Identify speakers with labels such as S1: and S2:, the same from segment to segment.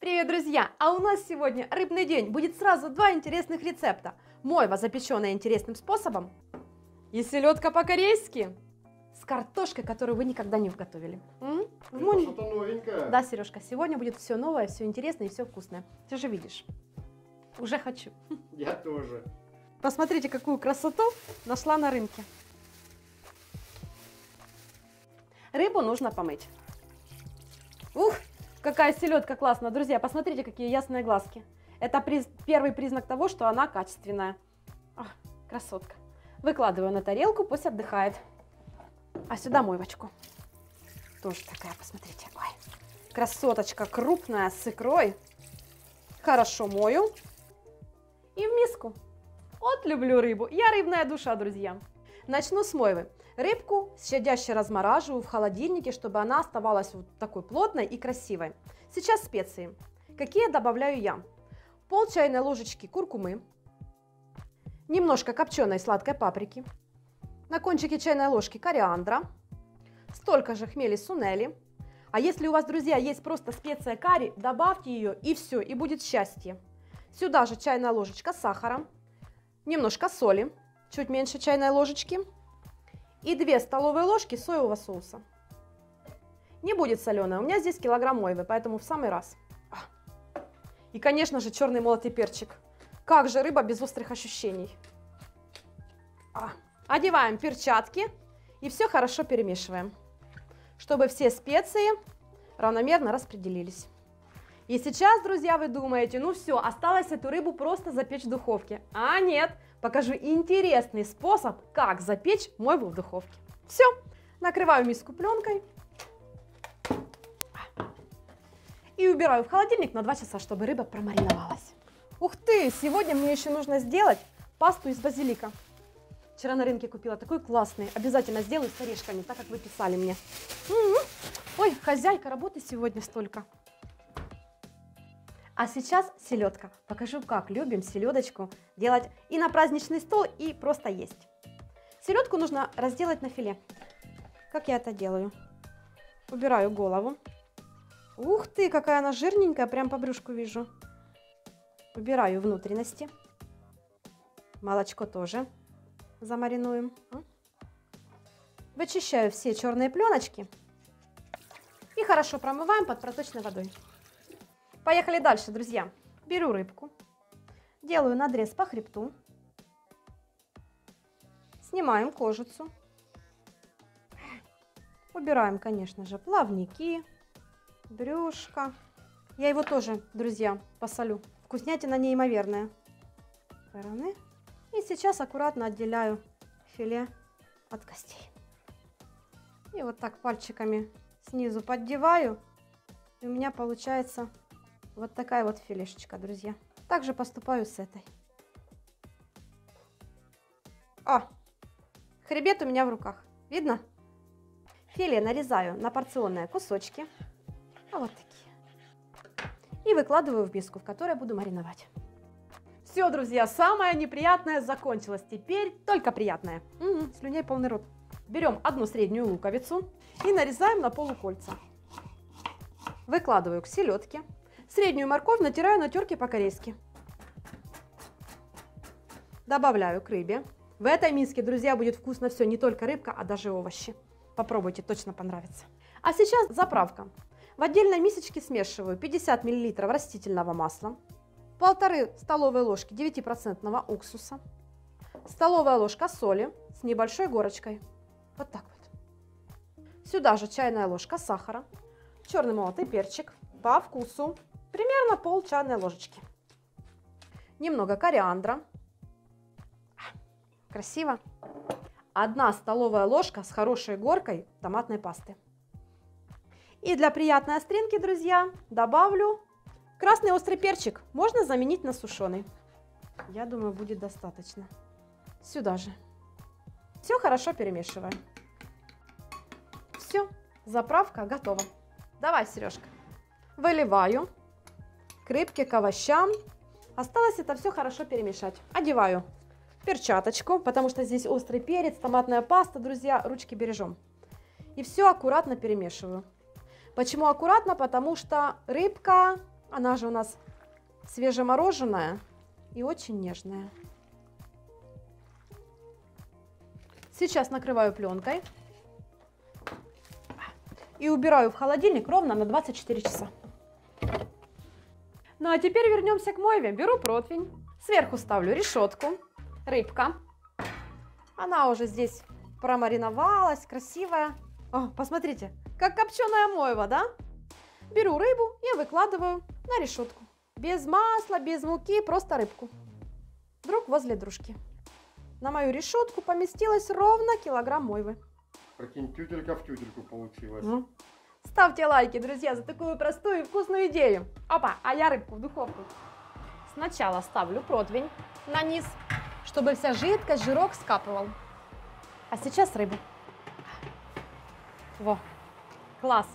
S1: Привет, друзья! А у нас сегодня рыбный день. Будет сразу два интересных рецепта. Мойва, запеченная интересным способом, и селедка по-корейски с картошкой, которую вы никогда не готовили.
S2: Это что-то новенькое.
S1: Да, Сережка, сегодня будет все новое, все интересное и все вкусное. Ты же видишь. Уже хочу.
S2: Я тоже.
S1: Посмотрите, какую красоту нашла на рынке. Рыбу нужно помыть. Ух, какая селедка классная. Друзья, посмотрите, какие ясные глазки. Это первый признак того, что она качественная. Ах, красотка. Выкладываю на тарелку, пусть отдыхает. А сюда мойвочку. Тоже такая, посмотрите. Ой, красоточка крупная, с икрой. Хорошо мою. И в миску. Вот люблю рыбу. Я рыбная душа, друзья. Начну с мойвы. Рыбку щадяще размораживаю в холодильнике, чтобы она оставалась вот такой плотной и красивой. Сейчас специи. Какие добавляю я? Пол чайной ложечки куркумы, немножко копченой сладкой паприки, на кончике чайной ложки кориандра, столько же хмели сунели. А если у вас, друзья, есть просто специя карри, добавьте ее и все, и будет счастье. Сюда же чайная ложечка сахара, немножко соли, чуть меньше чайной ложечки, и 2 столовые ложки соевого соуса. Не будет соленое, у меня здесь килограмм мойвы, поэтому в самый раз. И, конечно же, черный молотый перчик. Как же рыба без острых ощущений. Одеваем перчатки и все хорошо перемешиваем, чтобы все специи равномерно распределились. И сейчас, друзья, вы думаете, ну все, осталось эту рыбу просто запечь в духовке. А нет, покажу интересный способ, как запечь мойву в духовке. Все, накрываю миску пленкой и убираю в холодильник на 2 часа, чтобы рыба промариновалась. Ух ты, сегодня мне еще нужно сделать пасту из базилика. Вчера на рынке купила такой классный, обязательно сделаю с орешками, так как вы писали мне. Ой, хозяйка, работы сегодня столько. А сейчас селедка. Покажу, как любим селедочку делать и на праздничный стол, и просто есть. Селедку нужно разделать на филе. Как я это делаю? Убираю голову. Ух ты, какая она жирненькая, прям по брюшку вижу. Убираю внутренности. Молочко тоже замаринуем. Вычищаю все черные пленочки и хорошо промываем под проточной водой. Поехали дальше, друзья. Беру рыбку, делаю надрез по хребту, снимаем кожицу, убираем, конечно же, плавники, брюшко. Я его тоже, друзья, посолю. Вкуснятина неимоверная. И сейчас аккуратно отделяю филе от костей. И вот так пальчиками снизу поддеваю. И у меня получается вот такая вот филешечка, друзья. Также поступаю с этой. Хребет у меня в руках. Видно? Филе нарезаю на порционные кусочки. Вот такие. И выкладываю в миску, в которой буду мариновать. Все, друзья, самое неприятное закончилось. Теперь только приятное. Слюней полный рот. Берем одну среднюю луковицу и нарезаем на полукольца. Выкладываю к селедке. Среднюю морковь натираю на терке по-корейски. Добавляю к рыбе. В этой миске, друзья, будет вкусно все, не только рыбка, а даже овощи. Попробуйте, точно понравится. А сейчас заправка. В отдельной мисочке смешиваю 50 мл растительного масла, 1,5 столовые ложки 9% уксуса, столовая ложка соли с небольшой горочкой. Вот так вот. Сюда же чайная ложка сахара, черный молотый перчик по вкусу, примерно пол чайной ложечки. Немного кориандра. Красиво. 1 столовая ложка с хорошей горкой томатной пасты. И для приятной остринки, друзья, добавлю красный острый перчик. Можно заменить на сушеный. Я думаю, будет достаточно. Сюда же. Все хорошо перемешиваем. Все, заправка готова. Давай, Сережка. Выливаю к рыбке, к овощам. Осталось это все хорошо перемешать. Одеваю перчаточку, потому что здесь острый перец, томатная паста, друзья, ручки бережем. И все аккуратно перемешиваю. Почему аккуратно? Потому что рыбка Она же у нас свежемороженая и очень нежная. Сейчас накрываю пленкой и убираю в холодильник ровно на 24 часа. Ну а теперь вернемся к мойве. Беру противень, сверху ставлю решетку, рыбка. Она уже здесь промариновалась, красивая. О, посмотрите, как копченая мойва, да? Беру рыбу и выкладываю на решетку. Без масла, без муки, просто рыбку. Друг возле дружки. На мою решетку поместилось ровно килограмм мойвы.
S2: Прикинь, тютелька в тютельку получилось.
S1: Ставьте лайки, друзья, за такую простую и вкусную идею. Опа, а я рыбку в духовку. Сначала ставлю противень на низ, чтобы вся жидкость, жирок скапывал. А сейчас рыбу. Во, класс.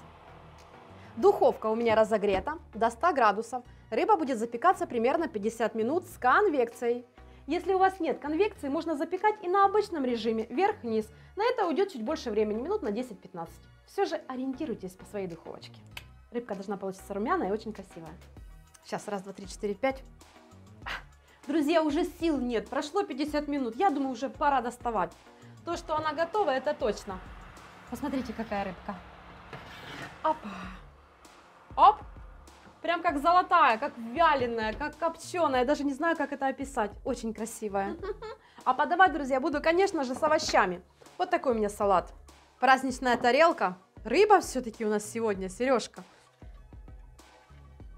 S1: Духовка у меня разогрета до 100 градусов. Рыба будет запекаться примерно 50 минут с конвекцией. Если у вас нет конвекции, можно запекать и на обычном режиме, вверх-вниз. На это уйдет чуть больше времени, минут на 10-15. Все же ориентируйтесь по своей духовочке. Рыбка должна получиться румяная и очень красивая. Сейчас, раз, два, три, четыре, пять. Друзья, уже сил нет, прошло 50 минут. Я думаю, уже пора доставать. То, что она готова, это точно. Посмотрите, какая рыбка. Опа. Оп. Прям как золотая, как вяленая, как копченая. Даже не знаю, как это описать. Очень красивая. А подавать, друзья, буду, конечно же, с овощами. Вот такой у меня салат. Праздничная тарелка. Рыба все-таки у нас сегодня, Сережка.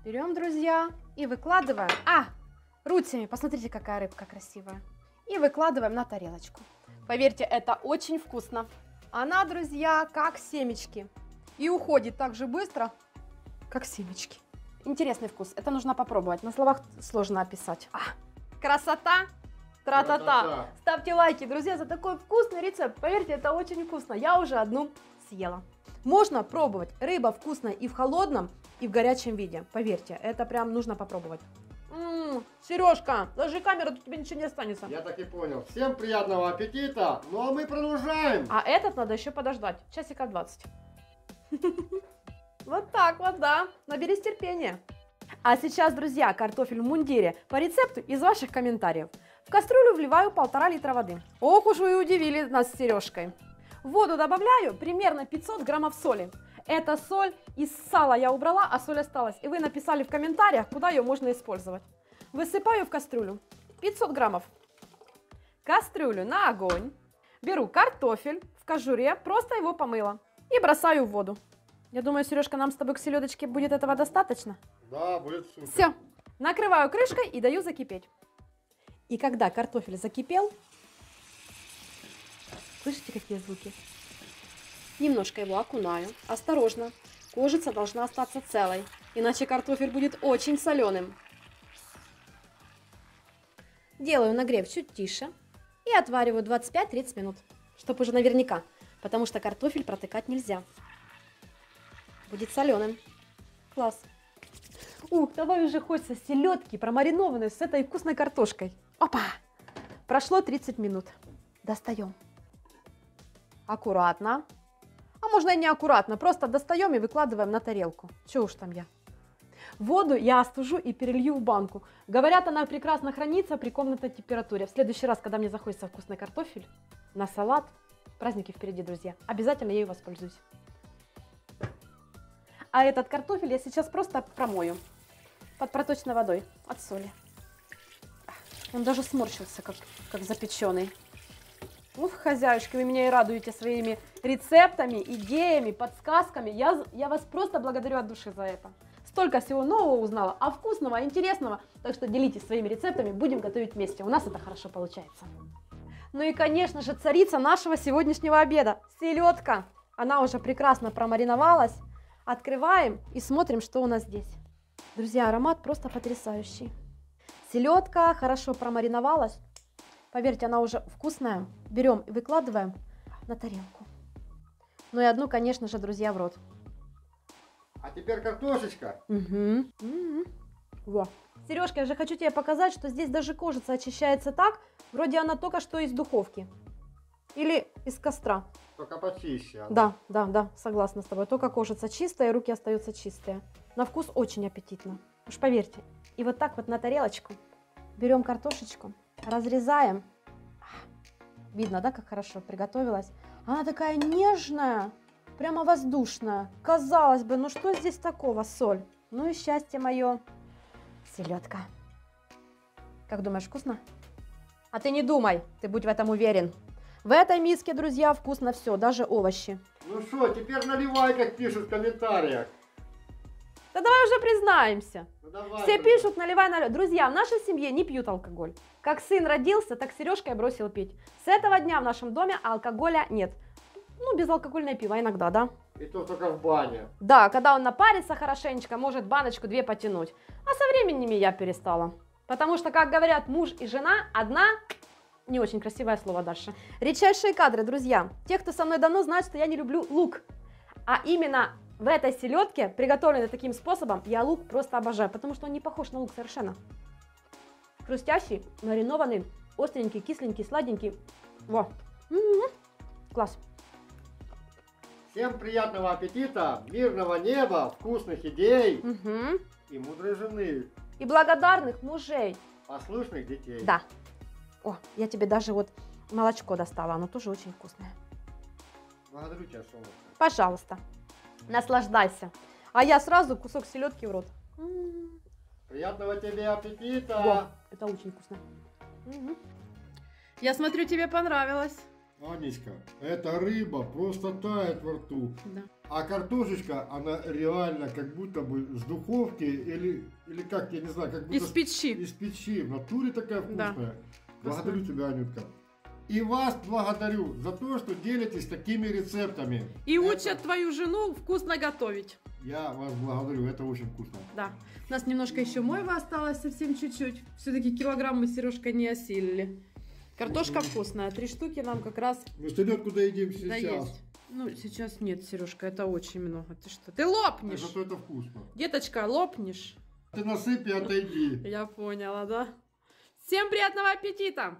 S1: Берем, друзья, и выкладываем. Рутями. Посмотрите, какая рыбка красивая. И выкладываем на тарелочку. Поверьте, это очень вкусно. Она, друзья, как семечки. И уходит так же быстро, как семечки. Интересный вкус. Это нужно попробовать. На словах сложно описать. Красота! Тра-та-та! Ставьте лайки, друзья, за такой вкусный рецепт. Поверьте, это очень вкусно. Я уже одну съела. Можно пробовать. Рыба вкусная и в холодном, и в горячем виде. Поверьте, это прям нужно попробовать. Сережка, ложи камеру, тут тебе ничего не останется.
S2: Я так и понял. Всем приятного аппетита. Ну а мы продолжаем.
S1: А этот надо еще подождать. Часика 20. Вот так вот, да. Наберись терпения. А сейчас, друзья, картофель в мундире по рецепту из ваших комментариев. В кастрюлю вливаю 1,5 литра воды. Ох уж вы удивили нас с Сережкой. В воду добавляю примерно 500 граммов соли. Эта соль из сала я убрала, а соль осталась. И вы написали в комментариях, куда ее можно использовать. Высыпаю в кастрюлю 500 граммов. Кастрюлю на огонь. Беру картофель в кожуре, просто его помыла. И бросаю в воду. Я думаю, Сережка, нам с тобой к селедочке будет этого достаточно.
S2: Да, будет супер.
S1: Все. Накрываю крышкой и даю закипеть. И когда картофель закипел, слышите, какие звуки? Немножко его окунаю. Осторожно. Кожица должна остаться целой, иначе картофель будет очень соленым. Делаю нагрев чуть тише и отвариваю 25-30 минут, чтобы уже наверняка, потому что картофель протыкать нельзя. Будет соленым. Класс. Давай уже хочется селедки, промаринованной с этой вкусной картошкой. Опа! Прошло 30 минут. Достаем. Аккуратно. А можно и не аккуратно, просто достаем и выкладываем на тарелку. Чего уж там я. Воду я остужу и перелью в банку. Говорят, она прекрасно хранится при комнатной температуре. В следующий раз, когда мне захочется вкусный картофель на салат, праздники впереди, друзья, обязательно ею воспользуюсь. А этот картофель я сейчас просто промою под проточной водой от соли. Он даже сморщился, как запеченный. Ух, хозяюшки, вы меня и радуете своими рецептами, идеями, подсказками. Я вас просто благодарю от души за это. Столько всего нового узнала, а вкусного, интересного. Так что делитесь своими рецептами, будем готовить вместе. У нас это хорошо получается. Ну и, конечно же, царица нашего сегодняшнего обеда – селедка. Она уже прекрасно промариновалась. Открываем и смотрим, что у нас здесь. Друзья, аромат просто потрясающий. Селедка хорошо промариновалась. Поверьте, она уже вкусная. Берем и выкладываем на тарелку. Ну и одну, конечно же, друзья, в рот.
S2: А теперь картошечка.
S1: Во. Сережка, я же хочу тебе показать, что здесь даже кожица очищается так, вроде она только что из духовки. Или из костра.
S2: Только почище. Она.
S1: Да, согласна с тобой. Только кожица чистая, руки остаются чистые. На вкус очень аппетитно. Уж поверьте. И вот так вот на тарелочку берем картошечку, разрезаем. Видно, да, как хорошо приготовилась? Она такая нежная, прямо воздушная. Казалось бы, ну что здесь такого, соль? Ну и счастье мое. Селедка. Как думаешь, вкусно? А ты не думай, ты будь в этом уверен. В этой миске, друзья, вкусно все, даже овощи.
S2: Ну что, теперь наливай, как пишут в комментариях.
S1: Да давай уже признаемся.
S2: Ну, давай,
S1: Все
S2: друзья.
S1: пишут, наливай, наливай. Друзья, в нашей семье не пьют алкоголь. Как сын родился, так Сережка и бросил пить. С этого дня в нашем доме алкоголя нет. Ну, безалкогольное пиво иногда, да?
S2: И то только в бане.
S1: Да, когда он напарится хорошенечко, может баночку-две потянуть. А со временем и я перестала. Потому что, как говорят, муж и жена одна... Не очень красивое слово дальше. Редчайшие кадры, друзья. Те, кто со мной давно, знают, что я не люблю лук. А именно в этой селедке, приготовленной таким способом, я лук просто обожаю, потому что он не похож на лук совершенно. Хрустящий, маринованный, остренький, кисленький, сладенький. Во. Класс.
S2: Всем приятного аппетита, мирного неба, вкусных идей и мудрой жены,
S1: И благодарных мужей.
S2: послушных детей.
S1: Да. О, я тебе даже вот молочко достала, оно тоже очень вкусное.
S2: Благодарю тебя, солнышко.
S1: Пожалуйста, наслаждайся. А я сразу кусок селедки в рот.
S2: Приятного тебе аппетита.
S1: Во, это очень вкусно. Я смотрю, тебе понравилось.
S2: Анечка, эта рыба просто тает во рту.
S1: Да.
S2: А картошечка, она реально как будто бы с духовки или как, я не знаю, как будто
S1: Из печи.
S2: из печи. В натуре такая
S1: Да.
S2: вкусная. Благодарю тебя, Анютка. И вас благодарю за то, что делитесь такими рецептами.
S1: И
S2: Это-
S1: учат твою жену вкусно готовить.
S2: Я вас благодарю, это очень вкусно.
S1: Да. У нас немножко еще мойва осталось, совсем чуть-чуть. Все-таки килограмм мы с Сережкой не осилили. Картошка вкусная. 3 штуки нам как раз
S2: Мы селедку доедим
S1: да
S2: сейчас.
S1: есть. Ну, сейчас нет, Сережка, это очень много. Ты что? Ты
S2: А
S1: лопнешь.
S2: зато это вкусно.
S1: Деточка, лопнешь.
S2: Ты насыпь и отойди.
S1: Я поняла, да? Всем приятного аппетита!